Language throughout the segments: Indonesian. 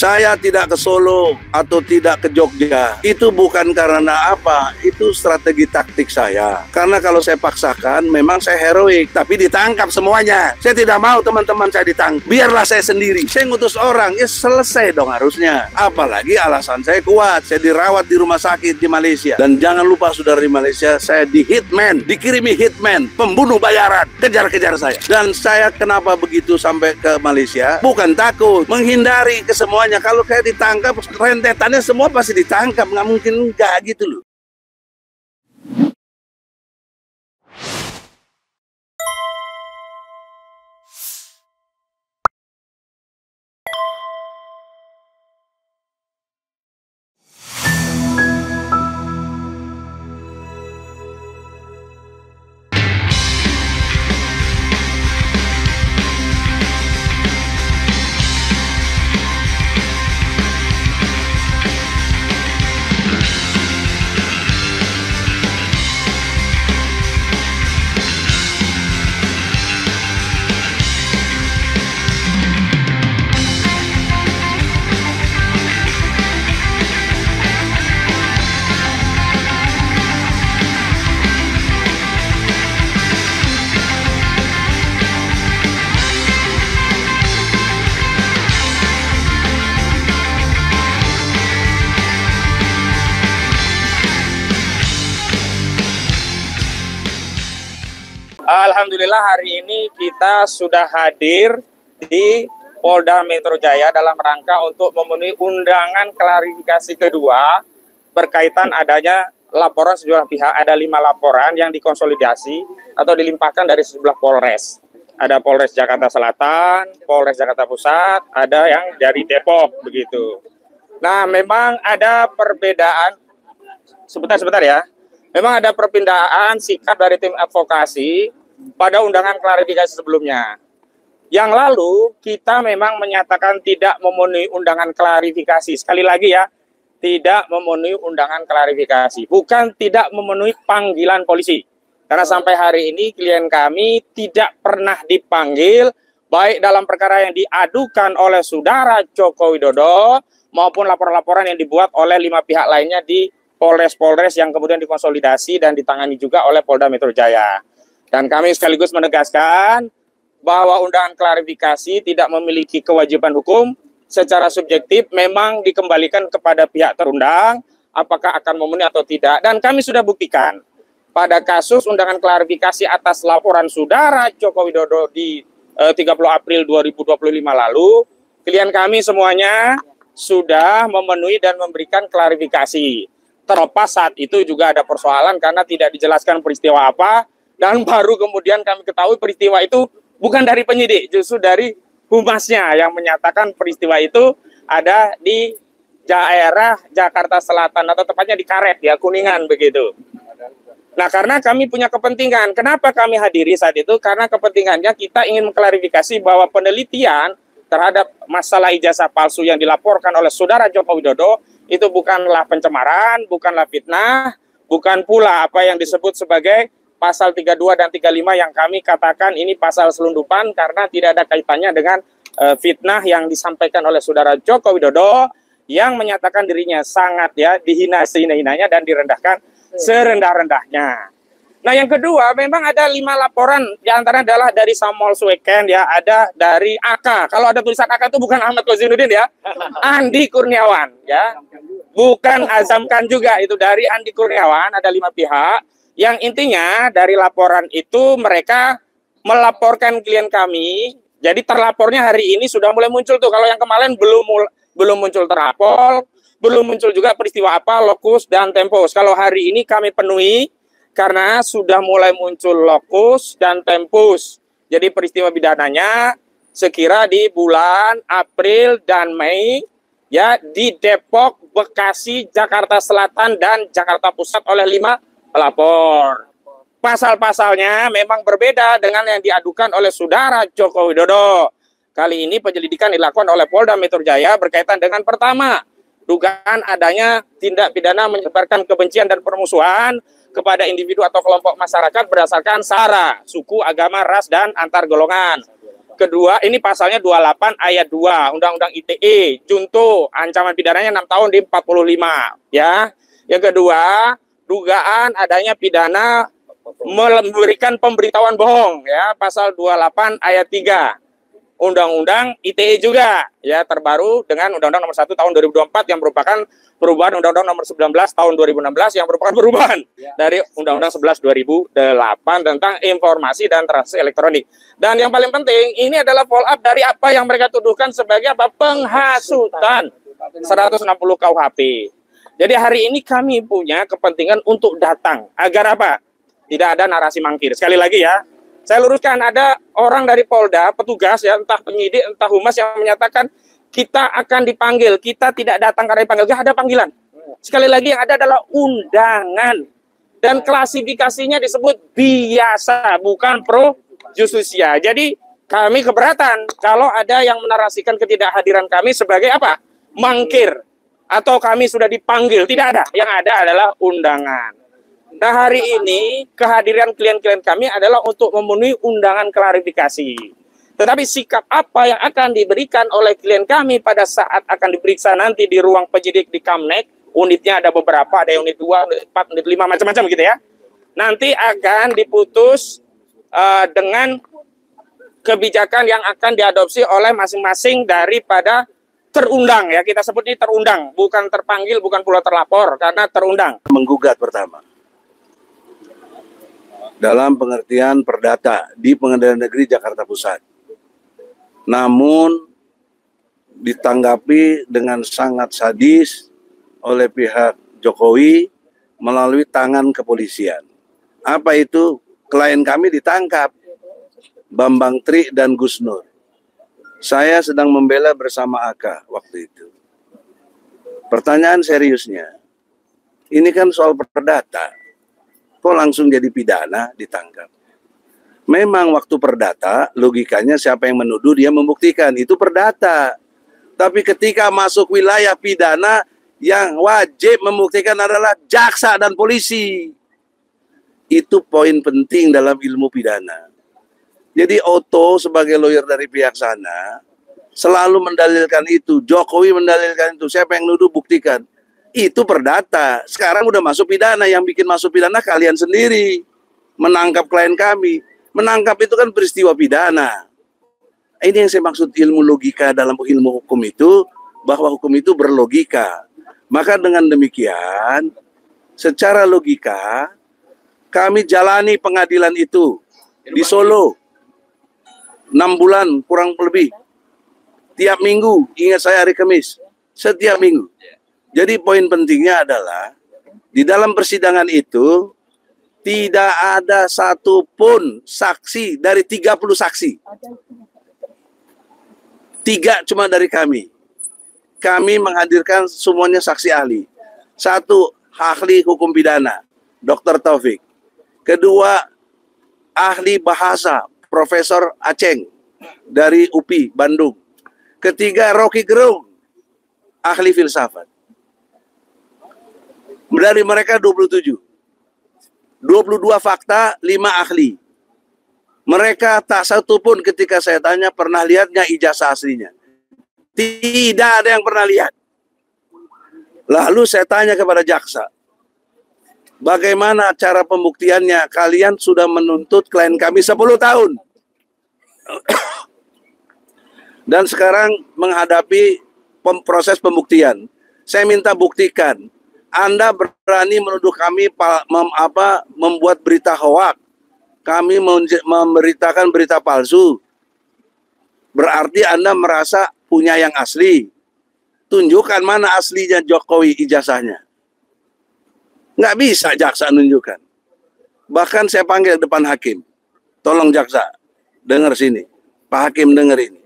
Saya tidak ke Solo atau tidak ke Jogja, itu bukan karena apa, itu strategi taktik saya. Karena kalau saya paksakan, memang saya heroik, tapi ditangkap semuanya. Saya tidak mau teman-teman saya ditangkap. Biarlah saya sendiri. Saya ngutus orang, ya selesai dong harusnya. Apalagi alasan saya kuat, saya dirawat di rumah sakit di Malaysia. Dan jangan lupa saudara di Malaysia, saya di hitman, dikirimi hitman, pembunuh bayaran, kejar-kejar saya. Dan saya kenapa begitu sampai ke Malaysia? Bukan takut, menghindari ke semuanya. Kalau saya ditangkap, rentetannya semua pasti ditangkap, nggak mungkin nggak gitu loh. Alhamdulillah hari ini kita sudah hadir di Polda Metro Jaya dalam rangka untuk memenuhi undangan klarifikasi kedua berkaitan adanya laporan sejumlah pihak. Ada 5 laporan yang dikonsolidasi atau dilimpahkan dari sejumlah Polres. Ada Polres Jakarta Selatan, Polres Jakarta Pusat, ada yang dari Depok begitu. Nah, memang ada perbedaan. Sebentar ya. Memang ada perbedaan sikap dari tim advokasi pada undangan klarifikasi sebelumnya. Yang lalu kita memang menyatakan tidak memenuhi undangan klarifikasi. Sekali lagi ya, tidak memenuhi undangan klarifikasi. Bukan tidak memenuhi panggilan polisi. Karena sampai hari ini klien kami tidak pernah dipanggil, baik dalam perkara yang diadukan oleh saudara Joko Widodo, maupun laporan-laporan yang dibuat oleh 5 pihak lainnya di Polres-Polres yang kemudian dikonsolidasi dan ditangani juga oleh Polda Metro Jaya. Dan kami sekaligus menegaskan bahwa undangan klarifikasi tidak memiliki kewajiban hukum secara subjektif, memang dikembalikan kepada pihak terundang apakah akan memenuhi atau tidak. Dan kami sudah buktikan pada kasus undangan klarifikasi atas laporan saudara Joko Widodo di 30 April 2025 lalu, klien kami semuanya sudah memenuhi dan memberikan klarifikasi. Terlepas saat itu juga ada persoalan karena tidak dijelaskan peristiwa apa, dan baru kemudian kami ketahui peristiwa itu bukan dari penyidik, justru dari humasnya yang menyatakan peristiwa itu ada di daerah Jakarta Selatan atau tepatnya di Karet ya, Kuningan begitu. Nah, karena kami punya kepentingan, kenapa kami hadiri saat itu? Karena kepentingannya kita ingin mengklarifikasi bahwa penelitian terhadap masalah ijazah palsu yang dilaporkan oleh saudara Joko Widodo itu bukanlah pencemaran, bukanlah fitnah, bukan pula apa yang disebut sebagai pasal 32 dan 35 yang kami katakan ini pasal selundupan karena tidak ada kaitannya dengan fitnah yang disampaikan oleh saudara Joko Widodo yang menyatakan dirinya sangat ya dihina sehina-hinanya dan direndahkan serendah-rendahnya. Nah, yang kedua memang ada 5 laporan, diantara adalah dari Samuel Sweken ya, ada dari AK. Kalau ada tulisan AK itu bukan Ahmad Kozinuddin ya, Andi Kurniawan ya, bukan Azam Khan juga, itu dari Andi Kurniawan. Ada 5 pihak. Yang intinya dari laporan itu mereka melaporkan klien kami. Jadi terlapornya hari ini sudah mulai muncul tuh. Kalau yang kemarin belum muncul terlapor, belum muncul juga peristiwa apa, lokus dan tempus. Kalau hari ini kami penuhi karena sudah mulai muncul lokus dan tempus. Jadi peristiwa pidananya sekira di bulan April dan Mei ya di Depok, Bekasi, Jakarta Selatan dan Jakarta Pusat oleh 5 pelapor. Pasal-pasalnya memang berbeda dengan yang diadukan oleh saudara Joko Widodo. Kali ini penyelidikan dilakukan oleh Polda Metro Jaya berkaitan dengan pertama, dugaan adanya tindak pidana menyebarkan kebencian dan permusuhan kepada individu atau kelompok masyarakat berdasarkan sara, suku, agama, ras, dan antar golongan. kedua, ini pasalnya 28 ayat 2 Undang-Undang ITE, junto ancaman pidananya 6 tahun di 45, ya. Yang kedua, dugaan adanya pidana memberikan pemberitahuan bohong, ya, pasal 28 ayat 3 Undang-Undang ITE juga, ya, terbaru dengan Undang-Undang Nomor 1 Tahun 2024 yang merupakan perubahan Undang-Undang Nomor 19 Tahun 2016 yang merupakan perubahan dari Undang-Undang 11 2008 tentang informasi dan transaksi elektronik. Dan yang paling penting, ini adalah follow up dari apa yang mereka tuduhkan sebagai apa? Penghasutan 160 KUHP. Jadi hari ini kami punya kepentingan untuk datang agar apa? Tidak ada narasi mangkir. Sekali lagi ya, saya luruskan, ada orang dari Polda, petugas ya, entah penyidik, entah humas yang menyatakan kita akan dipanggil, kita tidak datang karena dipanggil, tidak ada panggilan. Sekali lagi yang ada adalah undangan dan klasifikasinya disebut biasa, bukan pro justisia. Jadi kami keberatan kalau ada yang menarasikan ketidakhadiran kami sebagai apa? Mangkir atau kami sudah dipanggil, tidak ada. Yang ada adalah undangan. Nah, hari ini kehadiran klien-klien kami adalah untuk memenuhi undangan klarifikasi. Tetapi sikap apa yang akan diberikan oleh klien kami pada saat akan diperiksa nanti di ruang penyidik di Kamnek, unitnya ada beberapa, ada unit 2, unit 4, unit 5, macam-macam gitu ya. Nanti akan diputus dengan kebijakan yang akan diadopsi oleh masing-masing daripada terundang, ya, kita sebut ini terundang, bukan terpanggil, bukan pula terlapor, karena terundang. Menggugat pertama dalam pengertian perdata di Pengadilan Negeri Jakarta Pusat. Namun ditanggapi dengan sangat sadis oleh pihak Jokowi melalui tangan kepolisian. Apa itu? Klien kami ditangkap, Bambang Tri dan Gus Nur. Saya sedang membela bersama AK waktu itu. Pertanyaan seriusnya, ini kan soal perdata. Kok langsung jadi pidana ditangkap? Memang waktu perdata, logikanya siapa yang menuduh dia membuktikan, itu perdata. Tapi ketika masuk wilayah pidana, yang wajib membuktikan adalah jaksa dan polisi. Itu poin penting dalam ilmu pidana. Jadi Otto sebagai lawyer dari pihak sana selalu mendalilkan itu. Jokowi mendalilkan itu. Siapa yang nuduh buktikan. Itu perdata. Sekarang udah masuk pidana. Yang bikin masuk pidana kalian sendiri. Menangkap klien kami. Menangkap itu kan peristiwa pidana. Ini yang saya maksud ilmu logika dalam ilmu hukum itu. Bahwa hukum itu berlogika. Maka dengan demikian, secara logika, kami jalani pengadilan itu di Solo. 6 bulan kurang lebih. Tiap minggu, ingat saya hari Kamis. Setiap minggu. Jadi poin pentingnya adalah di dalam persidangan itu tidak ada satupun saksi dari 30 saksi. 3 cuma dari kami. Kami menghadirkan semuanya saksi ahli. 1 ahli hukum pidana, Dr. Taufik. Kedua ahli bahasa, Profesor Aceng dari UPI Bandung. Ketiga Rocky Gerung, ahli filsafat. Dari mereka 27. 22 fakta, 5 ahli. Mereka tak satu pun ketika saya tanya pernah lihatnya ijazah aslinya. Tidak ada yang pernah lihat. Lalu saya tanya kepada jaksa, bagaimana cara pembuktiannya? Kalian sudah menuntut klien kami 10 tahun. Dan sekarang menghadapi proses pembuktian. Saya minta buktikan. Anda berani menuduh kami membuat berita hoak. Kami memberitakan berita palsu. Berarti Anda merasa punya yang asli. Tunjukkan mana aslinya Jokowi ijazahnya. Nggak bisa jaksa nunjukkan. Bahkan saya panggil depan hakim. Tolong jaksa, dengar sini. Pak Hakim dengar ini.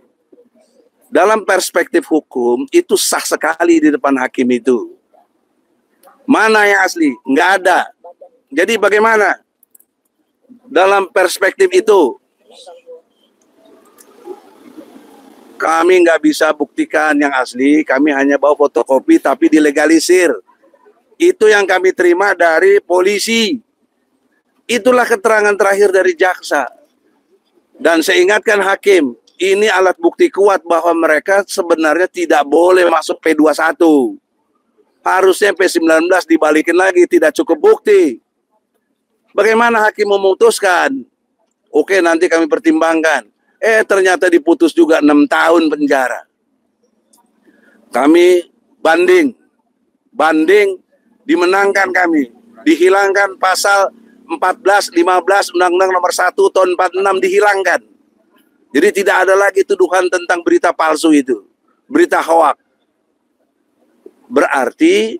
Dalam perspektif hukum, itu sah sekali di depan hakim itu. Mana yang asli? Nggak ada. Jadi bagaimana? Dalam perspektif itu, kami nggak bisa buktikan yang asli, kami hanya bawa fotokopi tapi dilegalisir. Itu yang kami terima dari polisi. Itulah keterangan terakhir dari jaksa. Dan saya ingatkan hakim, Ini alat bukti kuat bahwa mereka sebenarnya tidak boleh masuk P21. Harusnya P19 dibalikin lagi, tidak cukup bukti. Bagaimana hakim memutuskan? Oke, nanti kami pertimbangkan. Ternyata diputus juga 6 tahun penjara. Kami banding, dimenangkan kami. Dihilangkan pasal 14, 15 Undang-Undang Nomor 1 tahun 46 dihilangkan. Jadi tidak ada lagi tuduhan tentang berita palsu itu, berita hoak. Berarti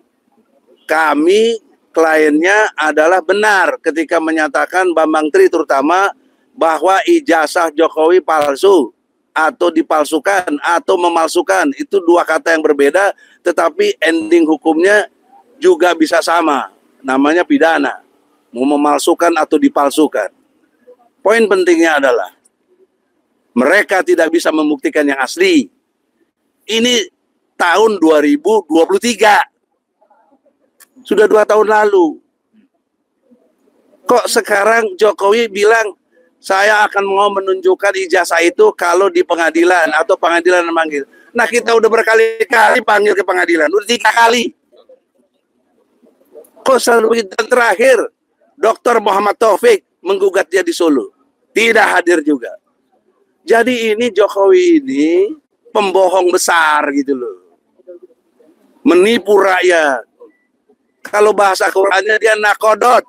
kami kliennya adalah benar ketika menyatakan Bambang Tri terutama bahwa ijazah Jokowi palsu atau dipalsukan atau memalsukan. Itu dua kata yang berbeda, tetapi ending hukumnya juga bisa sama. Namanya pidana, mau memalsukan atau dipalsukan. Poin pentingnya adalah mereka tidak bisa membuktikan yang asli. Ini tahun 2023. Sudah 2 tahun lalu. Kok sekarang Jokowi bilang, saya akan mau menunjukkan ijazah itu kalau di pengadilan atau pengadilan memanggil. Nah, kita udah berkali-kali panggil ke pengadilan. Udah 3 kali. Kok selalu begitu? Dan terakhir, Dr. Muhammad Taufik menggugat dia di Solo. Tidak hadir juga. Jadi ini Jokowi ini pembohong besar gitu loh. Menipu rakyat. Kalau bahasa Qurannya dia nakodot.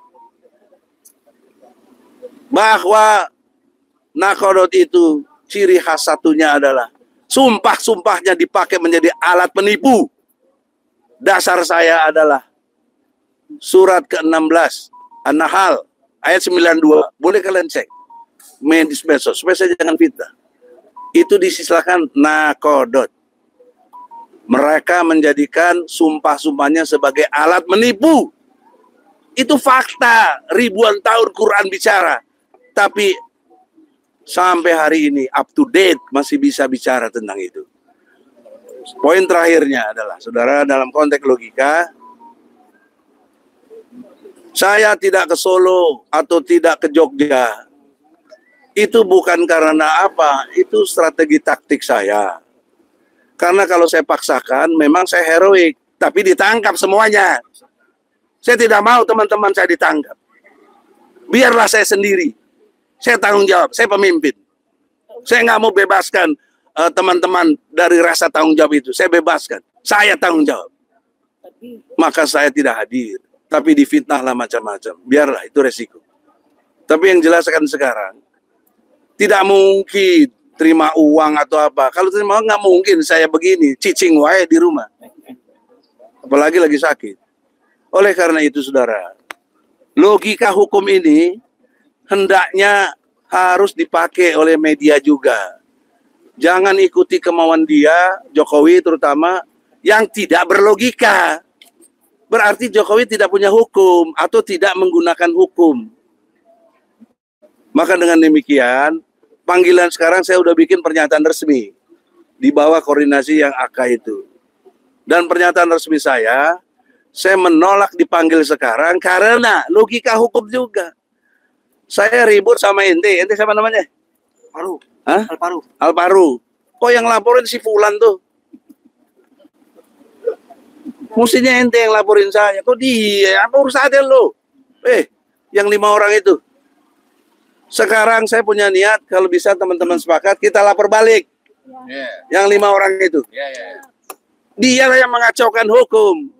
Bahwa nakodot itu ciri khas satunya adalah sumpah-sumpahnya dipakai menjadi alat penipu. Dasar saya adalah surat ke-16 An-Nahl ayat 92. Boleh kalian cek. Medsos, supaya saya jangan fitnah. Itu disilakan nakodot. Mereka menjadikan sumpah-sumpahnya sebagai alat menipu. Itu fakta. Ribuan tahun Quran bicara. Tapi sampai hari ini up to date masih bisa bicara tentang itu. Poin terakhirnya adalah, saudara, dalam konteks logika, saya tidak ke Solo atau tidak ke Jogja. Itu bukan karena apa, itu strategi taktik saya. Karena kalau saya paksakan, memang saya heroik, tapi ditangkap semuanya. Saya tidak mau teman-teman saya ditangkap. Biarlah saya sendiri. Saya tanggung jawab, saya pemimpin. Saya nggak mau bebaskan teman-teman dari rasa tanggung jawab itu. Saya bebaskan, saya tanggung jawab. Maka saya tidak hadir, tapi difitnahlah macam-macam. Biarlah, itu resiko. Tapi yang jelaskan sekarang, tidak mungkin terima uang atau apa. Kalau terima uang nggak mungkin saya begini, cicing wae di rumah. Apalagi lagi sakit. Oleh karena itu, saudara, logika hukum ini hendaknya harus dipakai oleh media juga. Jangan ikuti kemauan dia, Jokowi terutama, yang tidak berlogika. Berarti Jokowi tidak punya hukum atau tidak menggunakan hukum. Maka dengan demikian, panggilan sekarang saya udah bikin pernyataan resmi di bawah koordinasi yang AK itu. Dan pernyataan resmi saya menolak dipanggil sekarang karena logika hukum juga. Saya ribut sama ente siapa namanya? Paru. Hah? Alparu. Alparu. Kok yang laporin si Fulan tuh? Mestinya ente yang laporin saya. Kok dia? Apa urusannya lo? Yang 5 orang itu. Sekarang saya punya niat, kalau bisa teman-teman sepakat, kita lapor balik. Yang 5 orang itu. Dia yang mengacaukan hukum.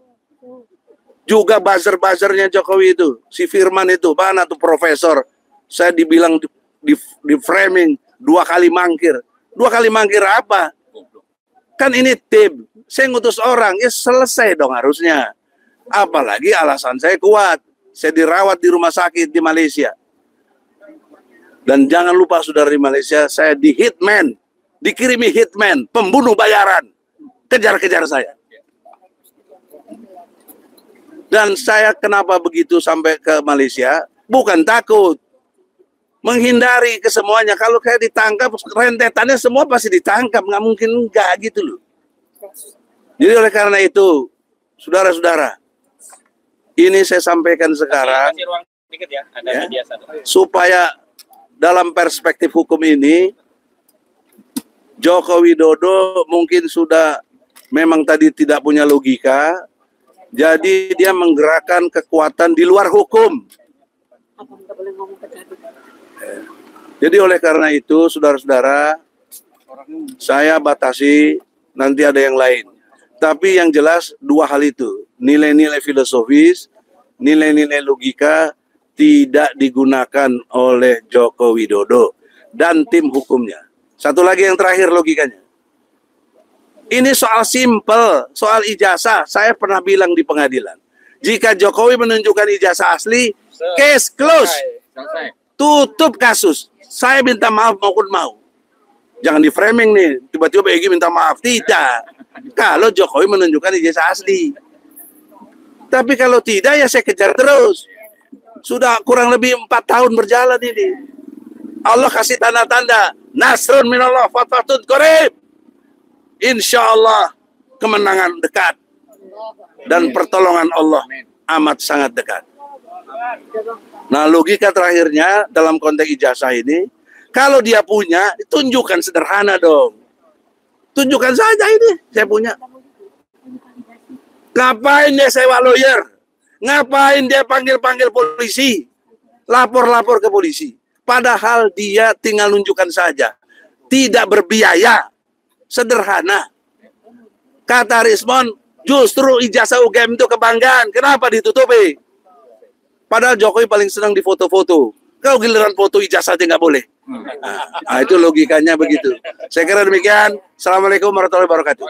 Juga buzzer-buzzernya Jokowi itu. Si Firman itu, mana tuh profesor. Saya dibilang di framing 2 kali mangkir. 2 kali mangkir apa? Kan ini tim. Saya ngutus orang, ya selesai dong harusnya. Apalagi alasan saya kuat. Saya dirawat di rumah sakit di Malaysia. Dan jangan lupa saudara di Malaysia, saya di hitman. Dikirimi hitman, pembunuh bayaran. Kejar-kejar saya. Dan saya kenapa begitu sampai ke Malaysia? Bukan takut. Menghindari kesemuanya. Kalau kayak ditangkap, rentetannya semua pasti ditangkap. Nggak mungkin enggak gitu loh. Jadi oleh karena itu, saudara-saudara, ini saya sampaikan sekarang. Kasih ruang sedikit ya, ada media satu. Supaya dalam perspektif hukum ini, Joko Widodo mungkin sudah memang tadi tidak punya logika, jadi dia menggerakkan kekuatan di luar hukum. Jadi oleh karena itu, saudara-saudara, saya batasi, nanti ada yang lain. Tapi yang jelas dua hal itu, nilai-nilai filosofis, nilai-nilai logika tidak digunakan oleh Joko Widodo dan tim hukumnya. Satu lagi yang terakhir logikanya. Ini soal simpel, soal ijazah. Saya pernah bilang di pengadilan. Jika Jokowi menunjukkan ijazah asli, case close. Tutup kasus. Saya minta maaf maupun mau. Jangan di framing nih, tiba-tiba Egy minta maaf. Tidak. Kalau Jokowi menunjukkan ijazah asli. Tapi kalau tidak ya saya kejar terus. Sudah kurang lebih 4 tahun berjalan ini. Allah kasih tanda-tanda. Nasrun minallah fatfatun qarib. Insya Allah kemenangan dekat. Dan pertolongan Allah amat sangat dekat. Nah, logika terakhirnya dalam konteks ijazah ini, kalau dia punya, tunjukkan sederhana dong. Tunjukkan saja ini, saya punya. Ngapain dia sewa lawyer? Ngapain dia panggil-panggil polisi? Lapor-lapor ke polisi. Padahal dia tinggal nunjukkan saja. Tidak berbiaya. Sederhana. Kata Rismon, justru ijazah UGM itu kebanggaan. Kenapa ditutupi? Padahal Jokowi paling senang di foto-foto. Kalau giliran foto ijazah aja nggak boleh. Nah, itu logikanya begitu. Saya kira demikian. Assalamualaikum warahmatullahi wabarakatuh.